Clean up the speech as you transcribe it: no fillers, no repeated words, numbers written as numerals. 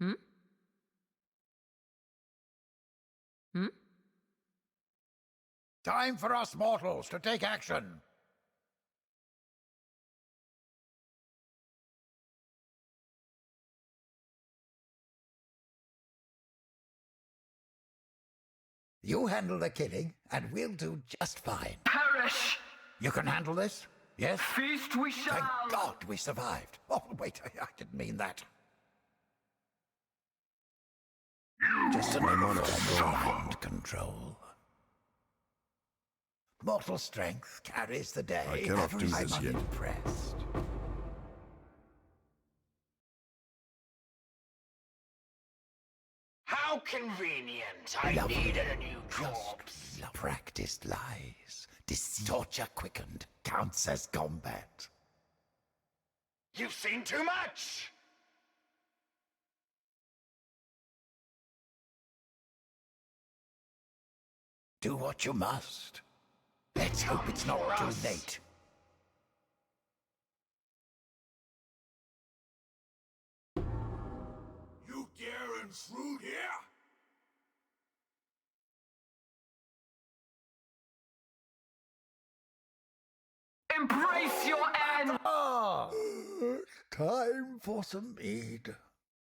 Hmm? Hmm? Time for us mortals to take action. You handle the killing, and we'll do just fine. Perish! You can handle this? Yes? Feast we shall! Thank God we survived. Oh, wait, I didn't mean that. Just an mind control. Mortal strength carries the day. I cannot do this I'm yet. unimpressed. How convenient! I needed a new corpse. Just practiced lies. Torture quickened counts as combat. You've seen too much! Do what you must. Let's hope it's not too late. You dare intrude here? Embrace your end! Ah, time for some mead.